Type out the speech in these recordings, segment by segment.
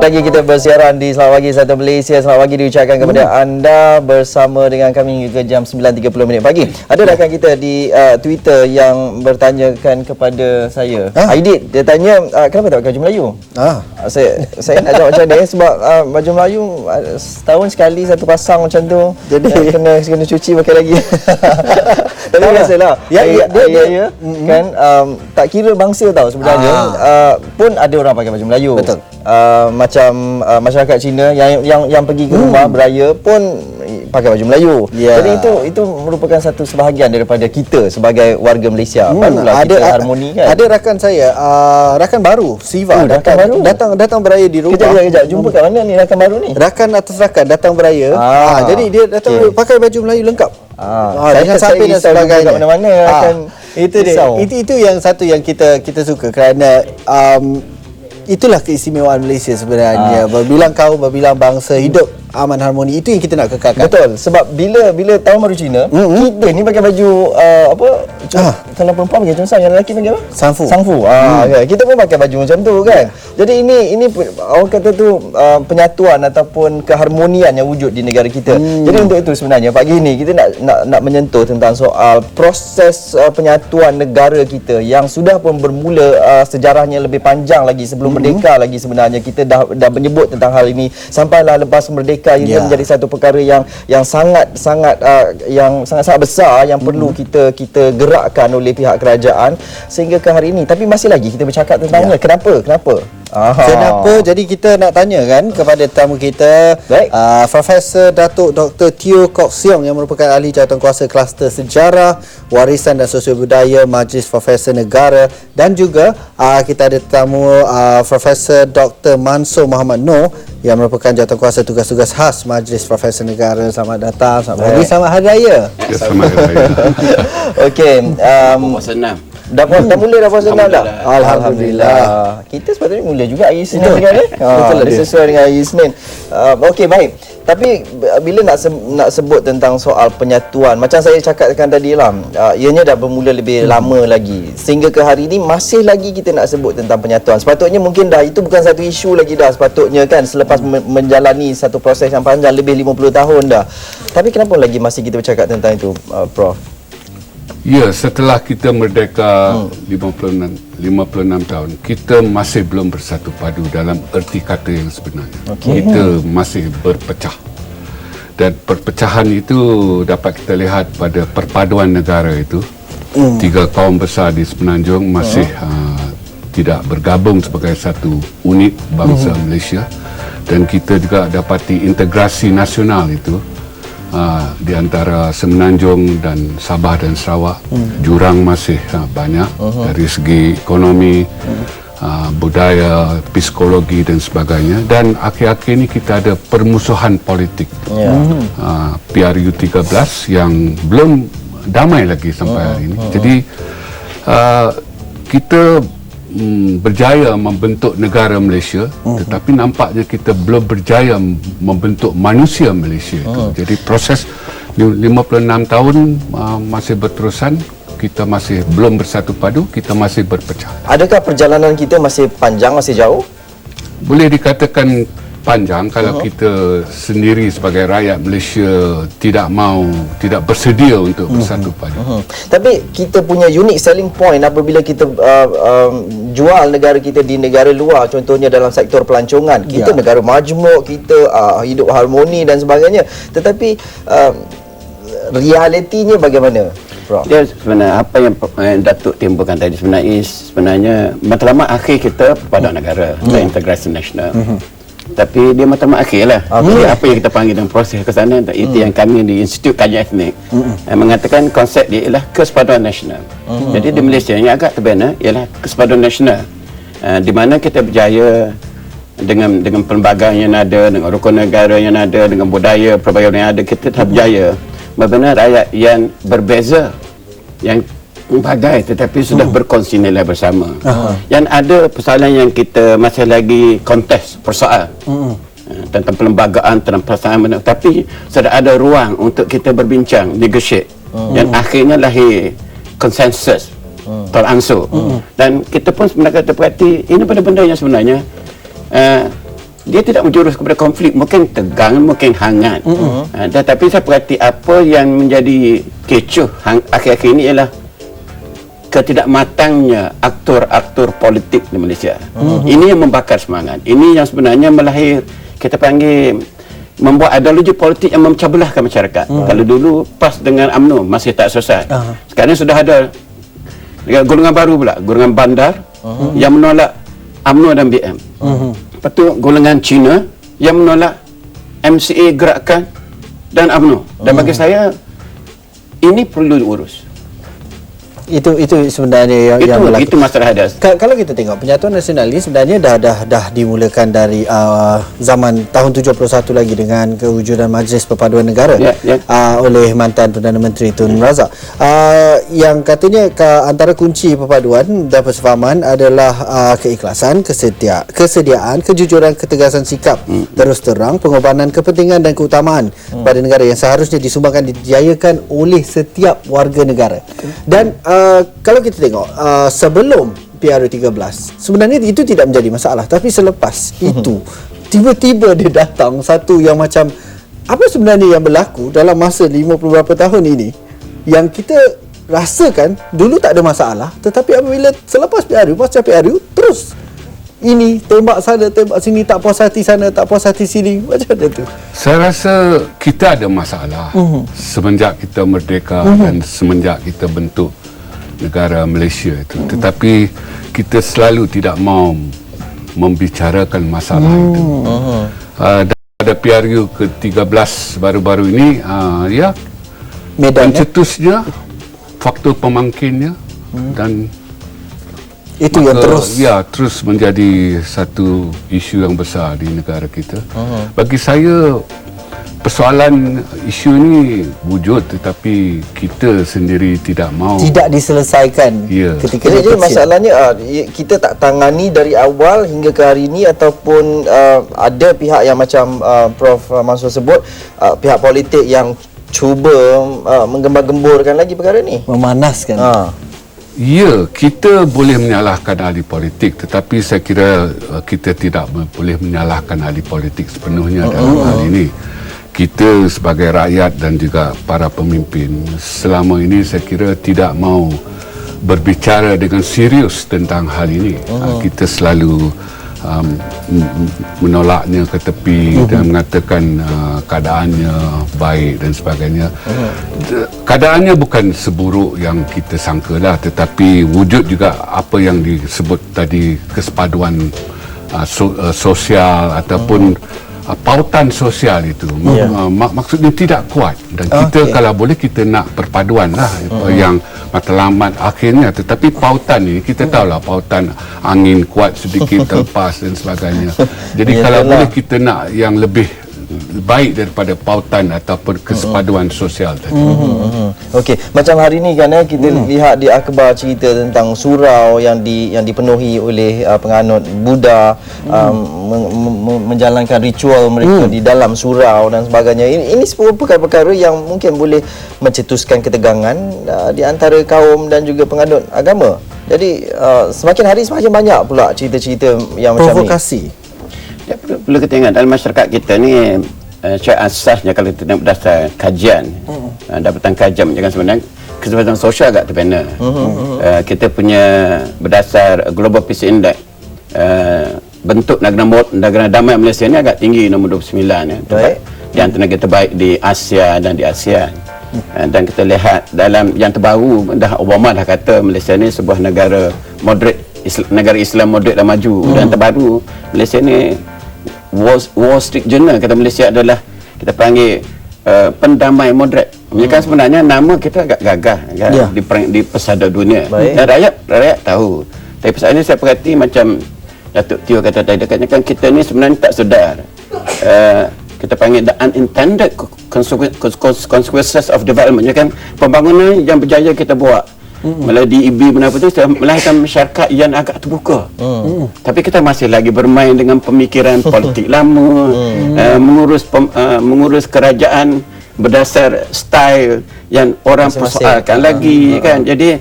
Lagi kita bersiaran di Selamat Pagi Satu Malaysia. Selamat pagi diucapkan kepada anda bersama dengan kami hingga jam 9.30 pagi. Ada rakan kita di Twitter yang bertanyakan kepada saya. Aidit, dia tanya kenapa tak pakai baju Melayu? Saya nak jawab macam ni sebab baju Melayu setahun sekali satu pasang macam tu. Jadi kena cuci pakai lagi. Tapi biasalah. Dia kan tak kira bangsa tau sebenarnya. Pun ada orang pakai baju Melayu. Betul. Macam masyarakat Cina yang pergi ke rumah beraya pun pakai baju Melayu. Jadi itu merupakan satu sebahagian daripada kita sebagai warga Malaysia. Barulah kita harmoni kan. Ada rakan saya, rakan baru, Siva, datang beraya di rumah. Kejap, jumpa kat mana ni rakan baru ni? Rakan atas rakan datang beraya. Jadi dia datang pakai baju Melayu lengkap. Dengan samping dan sebagainya. Kat mana-mana rakan. Itu dia. Itu yang satu yang kita suka kerana itulah keistimewaan Malaysia sebenarnya. Berbilang kaum, berbilang bangsa, hidup aman harmoni, itu yang kita nak kekalkan. Betul. Sebab bila tahun baru Cina, kita ni pakai baju kalau perempuan pakai cunsang, yang lelaki pakai apa? Sangfu. Kita pun pakai baju macam tu kan. Jadi ini orang kata tu penyatuan ataupun keharmonian yang wujud di negara kita. Jadi untuk itu sebenarnya pagi ini kita nak menyentuh tentang soal proses penyatuan negara kita yang sudah pun bermula sejarahnya lebih panjang lagi sebelum merdeka lagi sebenarnya. Kita dah menyebut tentang hal ini sampailah lepas merdeka. Ini menjadi satu perkara yang sangat besar yang perlu kita gerakkan oleh pihak kerajaan sehingga ke hari ini. Tapi masih lagi kita bercakap tentangnya. Kenapa? Kenapa? Jadi kita nak tanya kan kepada tetamu kita, Profesor Datuk Dr. Teo Kok Siong yang merupakan ahli jawatankuasa kluster sejarah, warisan dan sosial budaya Majlis Profesor Negara, dan juga kita ada tetamu Profesor Dr. Mansur Muhammad Noor yang merupakan jawatankuasa tugas-tugas khas Majlis Profesor Negara. Selamat datang, selamat pagi, selamat Hari Raya. Selamat Hari Raya. Okey, puasa 6. Dah mula dah puasa 6 dah? Alhamdulillah. Kita sepatutnya mula juga hari Isnin kan? Betul lah, sesuai dengan hari Isnin. Okey, baik. Tapi bila nak sebut tentang soal penyatuan, macam saya cakapkan tadi lah, ianya dah bermula lebih lama lagi. Sehingga ke hari ini masih lagi kita nak sebut tentang penyatuan. Sepatutnya mungkin dah itu bukan satu isu lagi dah sepatutnya kan, selepas menjalani satu proses yang panjang lebih 50 tahun dah. Tapi kenapa lagi masih kita bercakap tentang itu, Prof? Ya, setelah kita merdeka 56 tahun, kita masih belum bersatu padu dalam erti kata yang sebenarnya. Kita masih berpecah. Dan perpecahan itu dapat kita lihat pada perpaduan negara itu. Tiga kaum besar di Semenanjung masih tidak bergabung sebagai satu unit bangsa Malaysia. Dan kita juga dapati integrasi nasional itu di antara Semenanjung dan Sabah dan Sarawak. Jurang masih banyak dari segi ekonomi, budaya, psikologi dan sebagainya. Dan akhir-akhir ini kita ada permusuhan politik. PRU 13 yang belum damai lagi sampai hari ini. Jadi kita berjaya membentuk negara Malaysia, tetapi nampaknya kita belum berjaya membentuk manusia Malaysia itu. Jadi proses 56 tahun masih berterusan, kita masih belum bersatu padu, kita masih berpecah. Adakah perjalanan kita masih panjang, masih jauh? Boleh dikatakan panjang kalau kita sendiri sebagai rakyat Malaysia tidak bersedia untuk bersatu padu. Tapi kita punya unique selling point apabila kita jual negara kita di negara luar, contohnya dalam sektor pelancongan. Kita negara majmuk, kita hidup harmoni dan sebagainya. Tetapi realitinya bagaimana, Prof? Dia sebenarnya apa yang Datuk timbulkan tadi sebenarnya matlamat akhir kita perpaduan negara dan integrasi nasional. Tapi dia matlamat akhir lah. Jadi apa yang kita panggil dalam proses ke sana, itu yang kami di Institut Kajian Etnik mengatakan konsep dia ialah kesepaduan nasional. Jadi di Malaysia yang agak terbina ialah kesepaduan nasional, di mana kita berjaya dengan perlembagaan yang ada, dengan rukun negara yang ada, dengan budaya perbayaran yang ada. Kita telah berjaya membina rakyat yang berbeza, yang berbagai tetapi sudah berkongsi nilai bersama. Yang ada persoalan yang kita masih lagi kontes persoal tentang perlembagaan, tentang pelaksanaan, tapi sudah ada ruang untuk kita berbincang, negotiate, dan akhirnya lahir konsensus terangsur. Dan kita pun sebenarnya kata perhati, ini benda-benda yang sebenarnya dia tidak menjurus kepada konflik, mungkin tegang, mungkin hangat. Tetapi saya perhati apa yang menjadi kecoh akhir-akhir ini ialah ketidakmatangnya aktor-aktor politik di Malaysia. Ini yang membakar semangat. Ini yang sebenarnya kita panggil membuat ideologi politik yang memecah belahkan masyarakat. Kalau dulu PAS dengan UMNO masih tak selesai. Sekarang sudah ada golongan baru pula, golongan bandar yang menolak UMNO dan BM. Lepas tu golongan Cina yang menolak MCA Gerakan dan UMNO. Dan bagi saya ini perlu diurus. Itu sebenarnya yang berlaku. Itu masalah ada. Kalau kita tengok penyatuan nasional ini sebenarnya dah dimulakan dari zaman tahun 71 lagi dengan kewujudan Majlis Perpaduan Negara oleh mantan Perdana Menteri Tun Razak. Yang katanya antara kunci perpaduan dan persefahaman adalah keikhlasan, kesediaan, kejujuran, ketegasan sikap, terus terang, pengorbanan kepentingan dan keutamaan pada negara yang seharusnya disumbangkan dijayakan oleh setiap warga negara. Dan kalau kita tengok sebelum PRU 13 sebenarnya itu tidak menjadi masalah, tapi selepas itu tiba-tiba dia datang satu yang macam apa sebenarnya yang berlaku dalam masa 50 berapa tahun ini yang kita rasakan dulu tak ada masalah, tetapi apabila selepas PRU, pasca PRU terus ini tembak sana tembak sini, tak puas hati sana tak puas hati sini, macam mana tu? Saya rasa kita ada masalah semenjak kita merdeka dan semenjak kita bentuk negara Malaysia itu. Tetapi kita selalu tidak mau membicarakan masalah itu. Pada PRU ke-13 baru-baru ini, pencetusnya, faktor pemangkinnya dan itu yang terus menjadi satu isu yang besar di negara kita. Bagi saya persoalan isu ini wujud, tetapi kita sendiri tidak diselesaikan ketika jadi masalahnya kita tak tangani dari awal hingga ke hari ini, ataupun ada pihak yang macam Prof Mansur sebut, pihak politik yang cuba menggembar-gemburkan lagi perkara ni, memanaskan. Ya, kita boleh menyalahkan ahli politik, tetapi saya kira kita tidak boleh menyalahkan ahli politik sepenuhnya dalam hal ini. Kita sebagai rakyat dan juga para pemimpin selama ini saya kira tidak mau berbicara dengan serius tentang hal ini. Kita selalu menolaknya ke tepi dan mengatakan keadaannya baik dan sebagainya. Keadaannya bukan seburuk yang kita sangkalah, tetapi wujud juga apa yang disebut tadi kesepaduan sosial ataupun pautan sosial itu maksudnya tidak kuat, dan kita kalau boleh kita nak perpaduan lah yang matlamat akhirnya, tetapi pautan ini kita tahulah pautan angin kuat sedikit terlepas dan sebagainya. Jadi kalau boleh kita nak yang lebih baik daripada pautan ataupun kesepaduan sosial tadi. Okey, macam hari ni kan kita lihat di akhbar cerita tentang surau yang dipenuhi oleh penganut Buddha, menjalankan ritual mereka di dalam surau dan sebagainya. Ini semua perkara-perkara yang mungkin boleh mencetuskan ketegangan di antara kaum dan juga penganut agama. Jadi semakin hari semakin banyak pula cerita-cerita yang macam ni. Provokasi. Ya, perlu kita ingat dalam masyarakat kita ni secara asasnya kalau kita berdasar kajian dapatan kajian menjaga sebenarnya kesempatan sosial agak terbina. Kita punya berdasar Global Peace Index, bentuk negara damai Malaysia ni agak tinggi, nombor 29 di antara negara terbaik di Asia dan di ASEAN. Dan kita lihat dalam yang terbaru, Obama dah kata Malaysia ni sebuah negara moderate, negara Islam moderate dan maju. Dan terbaru Malaysia ni Wall Street Journal kata Malaysia adalah kita panggil pendamai moderat. Kan sebenarnya nama kita agak gagah kan? Di pesada dunia. Dan rakyat tahu. Tapi pasal ini saya perhati macam Datuk Teo kata tadi, kan kita ni sebenarnya tak sedar kita panggil the unintended consequences of development. Kan pembangunan yang berjaya kita buat malah di IB menapa tu melahirkan masyarakat yang agak terbuka. Tapi kita masih lagi bermain dengan pemikiran politik lama, mengurus kerajaan berdasar style yang orang persoalkan lagi kan. Jadi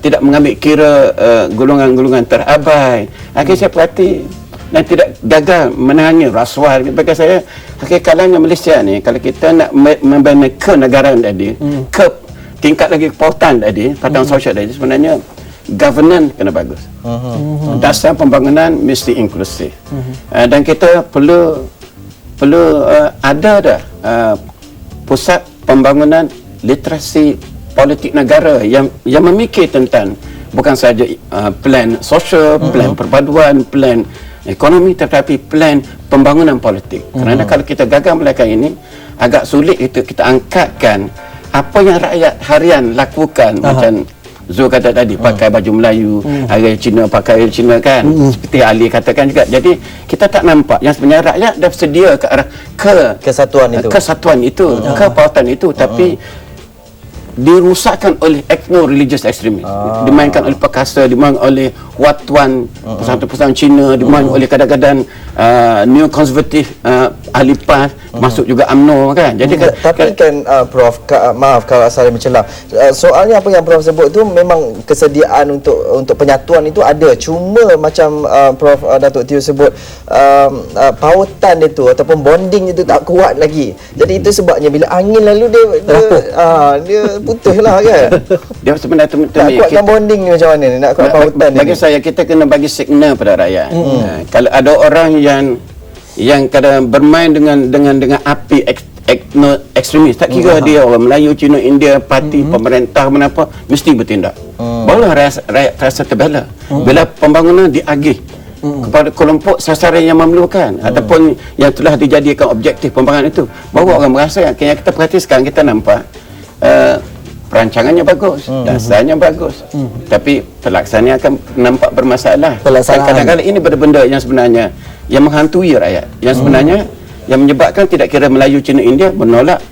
tidak mengambil kira golongan-golongan terabai. Akhirnya saya perhati dan tidak gagal menangani rasuah. Bagi saya, kalanya Malaysia ni, kalau kita nak membina kenegaraan tadi, ke tingkat lagi kepautan tadi, kepautan sosial tadi, sebenarnya governance kena bagus. Dasar pembangunan mesti inklusif. Dan kita perlu ada pusat pembangunan literasi politik negara yang memikir tentang bukan saja plan sosial, plan perpaduan, plan ekonomi, tetapi plan pembangunan politik. Kerana kalau kita gagal melakukan ini, agak sulit itu kita angkatkan apa yang rakyat harian lakukan. Macam Zul kata tadi, pakai baju Melayu, hari Cina pakai Cina kan, seperti Ali katakan juga. Jadi kita tak nampak yang sebenarnya rakyat dah sedia ke arah kesatuan itu, kepautan itu, tapi dirusakkan oleh ethno-religious extremism, dimainkan oleh perkasa, dimainkan oleh watuan persatuan Cina, dimainkan oleh kadang-kadang neo-konservatif ahli PAS, masuk juga UMNO kan. Jadi tapi kan Prof, maaf kalau saya mencelah, soalnya apa yang Prof sebut tu memang kesediaan untuk penyatuan itu ada, cuma macam Prof Datuk Teo sebut, pautan itu ataupun bonding itu tak kuat lagi. Jadi itu sebabnya bila angin lalu dia putus lah kan. Dia sebenarnya nak kuatkan bonding ni macam mana ni, nak kuat pautan ni. Bagi saya, kita kena bagi signal pada rakyat. Kalau ada orang yang kadang bermain dengan api ekstremis, tak kira dia orang Melayu, Cina, India, parti, pemerintah, menapa, mesti bertindak. Barulah rakyat terasa terbela. Bila pembangunan diagih kepada kelompok sasaran yang memerlukan ataupun yang telah dijadikan objektif pembangunan itu, baru orang merasa yang kita perhati sekarang, kita nampak perancangannya bagus, dasarnya bagus, tapi pelaksanaan akan nampak bermasalah. Kadang-kadang ini benda-benda yang sebenarnya yang menghantui rakyat, yang sebenarnya yang menyebabkan tidak kira Melayu, Cina, India menolak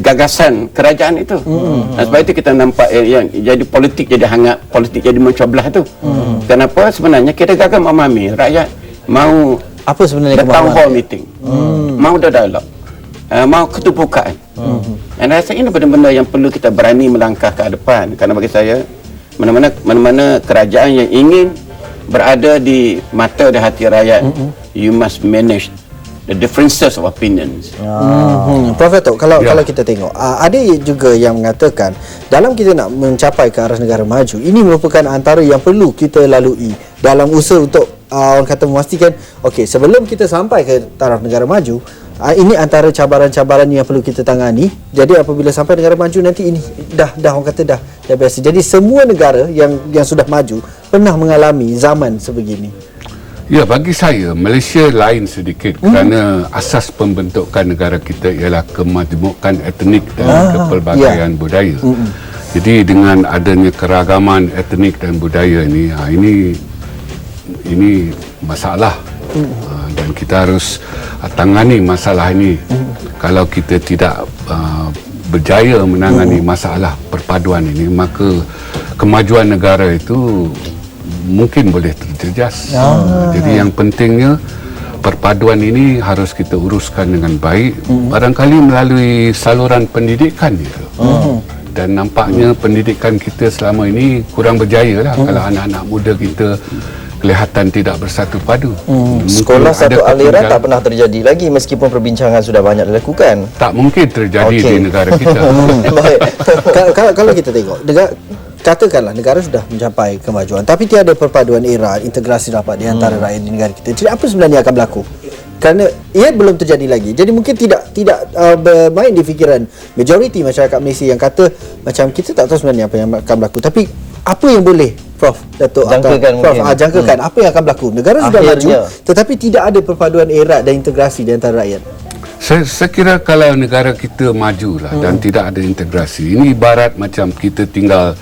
gagasan kerajaan itu. Sebab itu kita nampak yang jadi politik jadi hangat, politik jadi memecah belah tu. Kenapa? Sebenarnya kita gagal memahami rakyat mau apa sebenarnya town hall meeting, mau ada dialog, mau keterbukaan. Dan rasa ini benda-benda yang perlu kita berani melangkah ke depan. Kerana bagi saya, mana-mana kerajaan yang ingin berada di mata dan hati rakyat, you must manage the differences of opinions. Prof Datuk, kalau kita tengok, ada juga yang mengatakan dalam kita nak mencapai ke arah negara maju, ini merupakan antara yang perlu kita lalui dalam usaha untuk orang kata memastikan, okey, sebelum kita sampai ke taraf negara maju, ini antara cabaran-cabaran yang perlu kita tangani. Jadi apabila sampai negara maju nanti, ini dah orang kata dah biasa. Jadi semua negara yang sudah maju pernah mengalami zaman sebegini. Ya, bagi saya Malaysia lain sedikit kerana asas pembentukan negara kita ialah kemajmukan etnik dan kepelbagaian budaya. Jadi dengan adanya keragaman etnik dan budaya ini masalah. Dan kita harus tangani masalah ini. Kalau kita tidak berjaya menangani masalah perpaduan ini, maka kemajuan negara itu mungkin boleh terjejas. Jadi yang pentingnya perpaduan ini harus kita uruskan dengan baik, barangkali melalui saluran pendidikan itu. Dan nampaknya pendidikan kita selama ini kurang berjaya lah. Kalau anak-anak muda kita kelihatan tidak bersatu padu. Sekolah satu aliran tak pernah terjadi lagi meskipun perbincangan sudah banyak dilakukan. Tak mungkin terjadi di negara kita. Baik. Kalau kita tengok, katakanlah negara sudah mencapai kemajuan, tapi tiada perpaduan era, integrasi rapat di antara rakyat di negara kita. Jadi apa sebenarnya akan berlaku? Kerana ia belum terjadi lagi. Jadi mungkin tidak bermain di fikiran majoriti masyarakat Malaysia yang kata macam kita tak tahu sebenarnya apa yang akan berlaku. Tapi apa yang boleh Prof Datuk jangkakan apa yang akan berlaku? Negara sudah maju tetapi tidak ada perpaduan erat dan integrasi di antara rakyat. Saya kira kalau negara kita majulah dan tidak ada integrasi, ini ibarat macam kita tinggal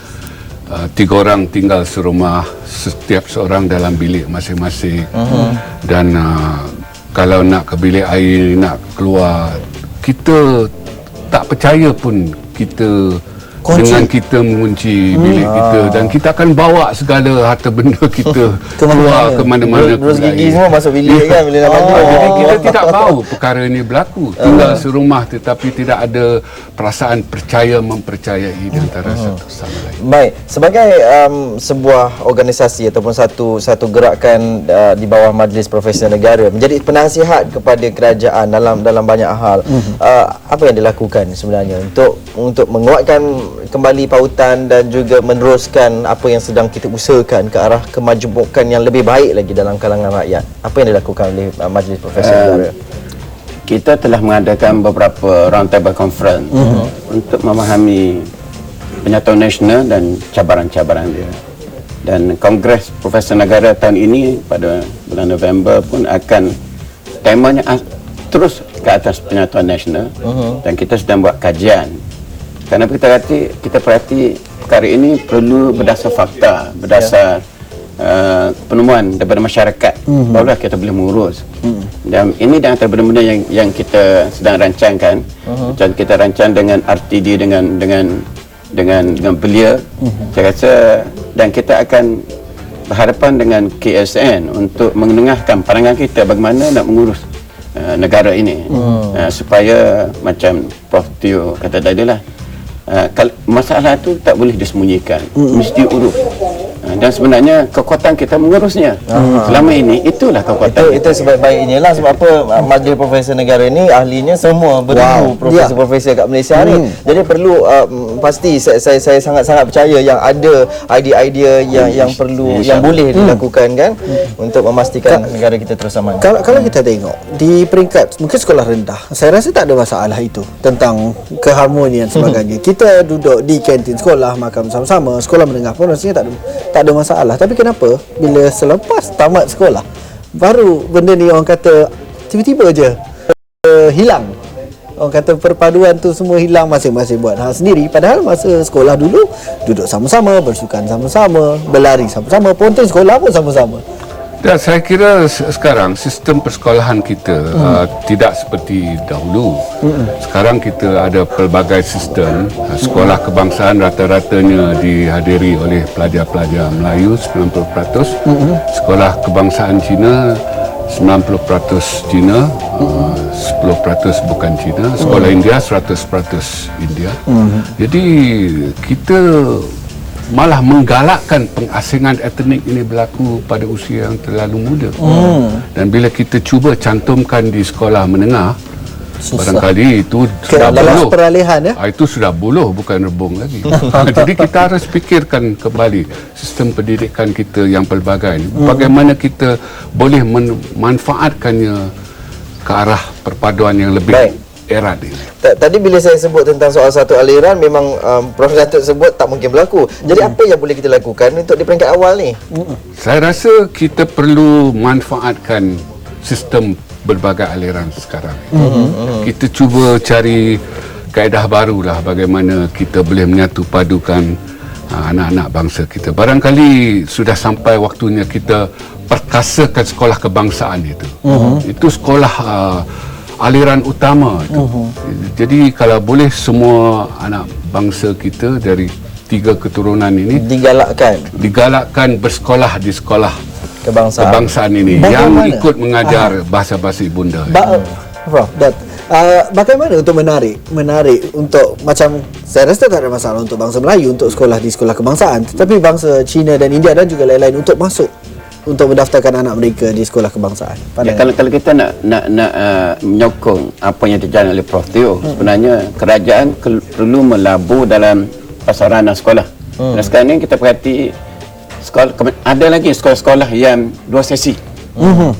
3 orang tinggal serumah, setiap seorang dalam bilik masing-masing. Dan kalau nak ke bilik air, nak keluar, kita tak percaya pun kita dengan kita mengunci bilik kita, dan kita akan bawa segala harta benda kita keluar ke mana-mana. Terus gigi semua masuk bilik kan bila nak maju. Jadi kita tidak tahu perkara ini berlaku. Tinggal serumah tetapi tidak ada perasaan mempercayai di antara satu sama lain. Baik, sebagai sebuah organisasi ataupun satu gerakan di bawah Majlis Profesor Negara menjadi penasihat kepada kerajaan dalam banyak hal, apa yang dilakukan sebenarnya untuk menguatkan kembali pautan dan juga meneruskan apa yang sedang kita usahakan ke arah kemajukan yang lebih baik lagi dalam kalangan rakyat? Apa yang dilakukan oleh Majlis Profesor Negara? Kita telah mengadakan beberapa roundtable conference untuk memahami penyatuan nasional dan cabaran-cabaran dia. Dan Kongres Profesor Negara tahun ini pada bulan November pun akan temanya terus ke atas penyatuan nasional, dan kita sedang buat kajian. Kerana kita perhati perkara ini perlu berdasar fakta, berdasar penemuan daripada masyarakat, barulah kita boleh mengurus. Dan ini di antara benda-benda yang kita sedang rancangkan. Macam kita rancang dengan RTD dengan belia. Saya rasa, dan kita akan berhadapan dengan KSN untuk menengahkan pandangan kita bagaimana nak mengurus negara ini, supaya macam Prof Teo kata tadi lah, masalah tu tak boleh disembunyikan, mesti urus. Dan sebenarnya kekuatan kita mengurusnya selama ini, itulah kekuatan itu sebaik-baiknya lah. Sebab apa, Majlis Profesor Negara ni ahlinya semua berilmu, profesor-profesor kat Malaysia ni. Jadi perlu pasti saya sangat-sangat percaya yang ada idea-idea yang perlu, yang boleh dilakukan kan, untuk memastikan negara kita terus aman. Kalau kita tengok di peringkat mungkin sekolah rendah, saya rasa tak ada masalah itu tentang keharmonian sebagainya. Kita duduk di kantin sekolah, makan bersama-sama. Sekolah menengah pun rasanya tak ada masalah. Tapi kenapa bila selepas tamat sekolah baru benda ni orang kata tiba-tiba je hilang? Orang kata perpaduan tu semua hilang, masing-masing buat hal sendiri. Padahal masa sekolah dulu duduk sama-sama, bersukan sama-sama, berlari sama-sama, ponteng sekolah pun sama-sama. Dan saya kira sekarang sistem persekolahan kita tidak seperti dahulu. Sekarang kita ada pelbagai sistem. Sekolah kebangsaan rata-ratanya dihadiri oleh pelajar-pelajar Melayu 90%. Sekolah kebangsaan Cina 90% Cina, 10% bukan Cina. Sekolah India 100% India. Jadi kita malah menggalakkan pengasingan etnik ini berlaku pada usia yang terlalu muda. Dan bila kita cuba cantumkan di sekolah menengah, barangkali itu sudah buluh. Itu sudah buluh, bukan rebung lagi. Jadi kita harus fikirkan kembali sistem pendidikan kita yang pelbagai ini. Bagaimana kita boleh memanfaatkannya ke arah perpaduan yang lebih erat ini. Tadi bila saya sebut tentang soal satu aliran, memang Prof Datuk sebut tak mungkin berlaku. Jadi apa yang boleh kita lakukan untuk di peringkat awal ni? Saya rasa kita perlu manfaatkan sistem berbagai aliran sekarang. Kita cuba cari kaedah barulah bagaimana kita boleh menyatu padukan anak-anak bangsa kita. Barangkali sudah sampai waktunya kita perkasakan sekolah kebangsaan itu. Itu sekolah aliran utama itu. Jadi kalau boleh semua anak bangsa kita dari 3 keturunan ini digalakkan bersekolah di sekolah kebangsaan ini. Bagaimana? Yang ikut mengajar bahasa-bahasa ibunda. Prof, bagaimana untuk menarik untuk, macam saya rasa tak ada masalah untuk bangsa Melayu untuk sekolah di sekolah kebangsaan, tetapi bangsa Cina dan India dan juga lain-lain untuk masuk, untuk mendaftarkan anak mereka di sekolah kebangsaan. Kalau kita nak menyokong apa yang terjadi oleh Prof Teo, sebenarnya kerajaan perlu melabur dalam pasaran sekolah. Dan sekarang ni kita perhati ada lagi sekolah-sekolah yang 2 sesi.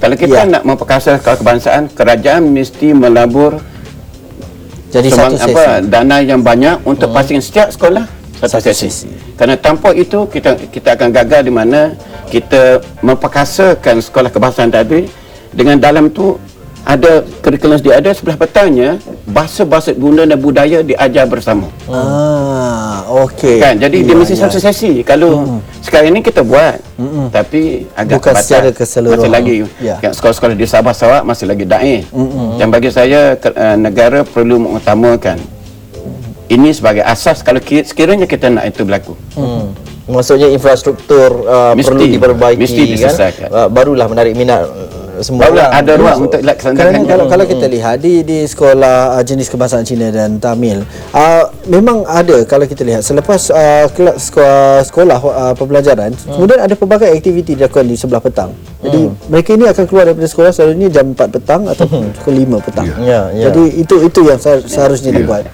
Kalau kita nak memperkasa sekolah kebangsaan, kerajaan mesti melabur jadi satu sesi, dana yang banyak untuk pastikan setiap sekolah satu sesi. Kerana tanpa itu kita akan gagal, di mana kita memperkasakan sekolah kebangsaan tadi dengan dalam tu ada kurikulum dia ada, sebelah petangnya bahasa-bahasa ibunda dan budaya diajar bersama. Okey. Kan, jadi dia mesti satu sesi. Kalau sekarang ini kita buat, tapi agak bukan secara keseluruhan. Masih lagi sekolah-sekolah di Sabah Sarawak masih lagi daif. Dan bagi saya negara perlu mengutamakan ini sebagai asas kalau sekiranya kita nak itu berlaku. Maksudnya infrastruktur perlu diperbaiki, mesti diselesaikan. Barulah menarik minat semua Barulah orang. ada ruang untuk laksanakan. Kalau kita lihat di sekolah jenis kebangsaan Cina dan Tamil, memang ada, kalau kita lihat selepas sekolah pembelajaran, kemudian ada pelbagai aktiviti dilakukan di sebelah petang. Jadi mereka ini akan keluar daripada sekolah selalunya jam 4 petang atau pukul 5 petang. Jadi itu yang seharusnya dibuat.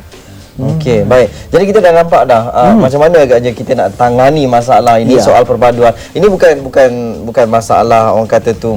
Okey, baik. Jadi kita dah nampak dah macam mana agaknya kita nak tangani masalah ini, soal perpaduan. Ini bukan masalah orang kata tu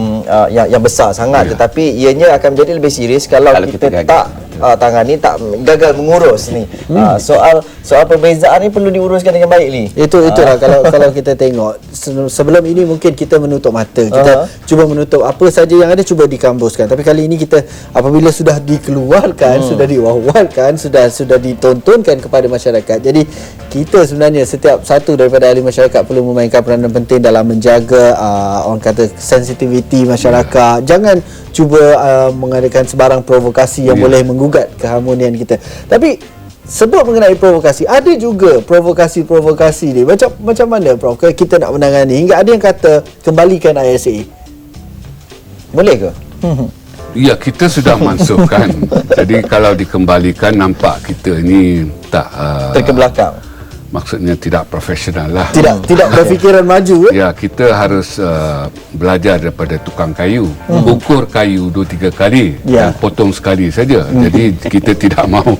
yang besar sangat, tetapi ianya akan menjadi lebih serius kalau kita tak tangani, tak gagal mengurus ni. Soal perbezaan ni perlu diuruskan dengan baik ni. Itulah kalau kita tengok sebelum ini mungkin kita menutup mata, kita cuba menutup apa saja yang ada, cuba dikambuskan. Tapi kali ini kita apabila sudah dikeluarkan, sudah diwawalkan, sudah ditontonkan kepada masyarakat. Jadi kita sebenarnya setiap satu daripada ahli masyarakat perlu memainkan peranan penting dalam menjaga orang kata sensitiviti masyarakat. Jangan cuba mengadakan sebarang provokasi yang boleh menggugat keharmonian kita. Tapi sebab mengenai provokasi, ada juga provokasi ni. Macam mana Prof kita nak menangani? Hingga ada yang kata kembalikan ISA. Boleh ke? Ya, kita sudah masukkan. Jadi kalau dikembalikan nampak kita ni tak Terkebelakang. maksudnya tidak profesional lah. Tidak berfikiran maju. Ya, kita harus belajar daripada tukang kayu. Ukur kayu 2-3 kali dan potong sekali saja. Jadi kita tidak mahu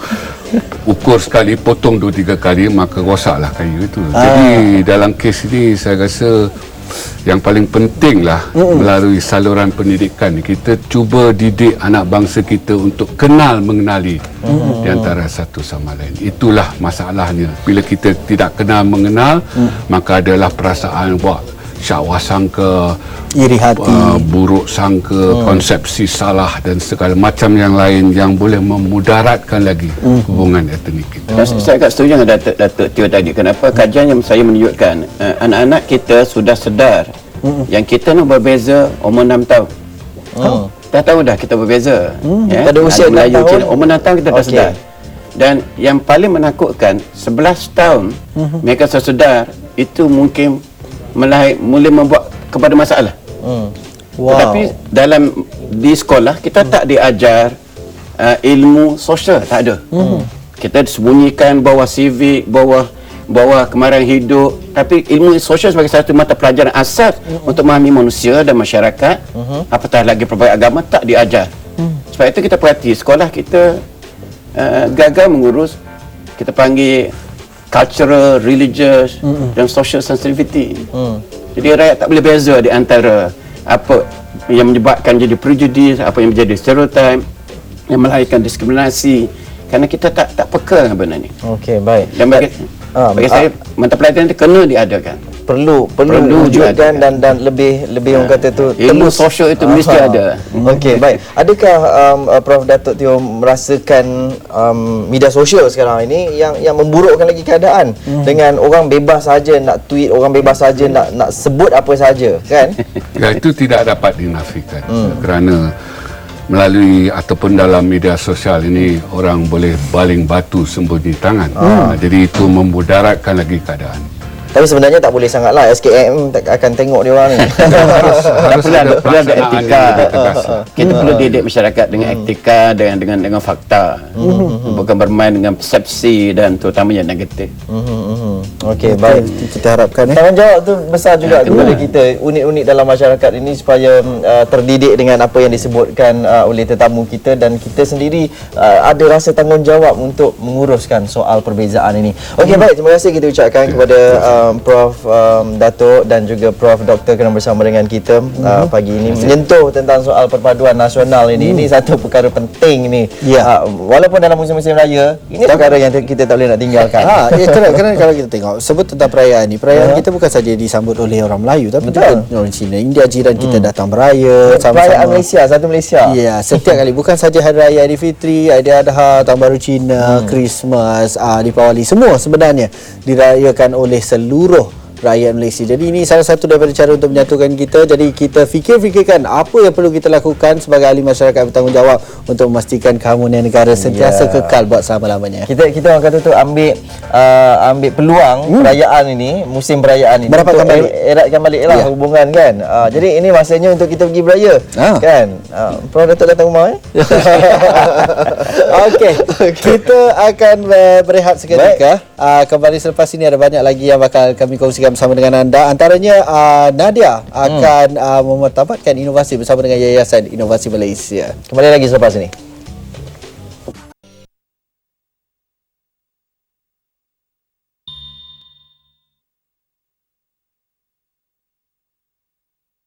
ukur sekali, potong 2-3 kali, maka rosaklah kayu itu. Jadi dalam kes ini saya rasa yang paling pentinglah melalui saluran pendidikan kita cuba didik anak bangsa kita untuk kenal mengenali di antara satu sama lain. Itulah masalahnya. Bila kita tidak kenal mengenal, maka adalah perasaan syahwah sangka, iri hati, buruk sangka, konsepsi salah dan segala macam yang lain yang boleh memudaratkan lagi hubungan etnik kita. Saya agak setuju dengan Datuk Teo tadi. Kenapa kajian yang saya menunjukkan anak-anak kita sudah sedar yang kita nak berbeza umur 6 tahun. Dah tahu dah kita berbeza. Pada usia 6 Melayu, tahun. Cina, umur 6 tahun kita dah sedar. Dan yang paling menakutkan 11 tahun mereka sudah sedar itu mungkin mula membuat kepada masalah. Tetapi di sekolah kita tak diajar ilmu sosial, tak ada. Kita disembunyikan bawah civic, bawah kemaran hidup, tapi ilmu sosial sebagai satu mata pelajaran asas untuk memahami manusia dan masyarakat, apatah lagi pelbagai agama, tak diajar. Sebab itu kita perhati sekolah kita gagal mengurus, kita panggil cultural, religious dan social sensitivity. Jadi rakyat tak boleh beza di antara apa yang menyebabkan jadi prejudis, apa yang menjadi stereotip, yang melahirkan diskriminasi, kerana kita tak peka dengan benda ni. Okey, baik. Dan bagi saya mata pelajaran itu kena diadakan. Perlu wujudkan dan lebih orang kata tu ilmu sosial itu mesti ada. Okey, baik. Adakah Prof Datuk Teo merasakan media sosial sekarang ini yang memburukkan lagi keadaan dengan orang bebas saja nak tweet, orang bebas saja nak sebut apa saja, kan? Ya, itu tidak dapat dinafikan kerana melalui ataupun dalam media sosial ini orang boleh baling batu sembunyi tangan. Jadi itu memudaratkan lagi keadaan. Tapi sebenarnya tak boleh sangatlah, SKM akan tengok dia orang ni. Harus ada perlu ada pelaksanaan etika. yang lebih tegas. Kita perlu didik masyarakat dengan etika, dengan fakta. Bukan bermain dengan persepsi dan terutamanya negatif. Okey, baik. Kita harapkan Tanggungjawab tu besar juga kepada kita, unit-unit dalam masyarakat ini supaya terdidik dengan apa yang disebutkan oleh tetamu kita, dan kita sendiri ada rasa tanggungjawab untuk menguruskan soal perbezaan ini. Okey, baik. Terima kasih kita ucapkan kepada Prof Datuk dan juga Prof Dr kerana bersama dengan kita pagi ini menyentuh tentang soal perpaduan nasional ini. Ini satu perkara penting ni. Walaupun dalam musim-musim raya, ini perkara yang kita tak boleh nak tinggalkan. Kerana kalau kita tengok sebut tentang perayaan ni, perayaan kita bukan saja disambut oleh orang Melayu, tapi juga orang Cina, India, jiran kita datang beraya sama-sama. Perayaan Malaysia, satu Malaysia. Ya, setiap kali, bukan saja Hari Raya Aidilfitri, Aidiladha, Tahun Baru Cina, Christmas, Deepawali, semua sebenarnya dirayakan oleh seluruh rakyat Malaysia. Jadi ini salah satu daripada cara untuk menyatukan kita. Jadi kita fikirkan apa yang perlu kita lakukan sebagai ahli masyarakat bertanggungjawab untuk memastikan keharmonian negara sentiasa kekal buat selama-lamanya. Kita orang kata tu ambil peluang perayaan ini, musim perayaan ini Mendapatkan untuk balik. eratkan baliklah hubungan kan. Jadi ini masanya untuk kita pergi beraya kan. Prof Datuk datang rumah Okey. Kita akan berehat seketika. Kembali selepas ini ada banyak lagi yang bakal kami kongsikan bersama dengan anda. Antaranya Nadia akan memertabatkan inovasi bersama dengan Yayasan Inovasi Malaysia. Kembali lagi selepas ini.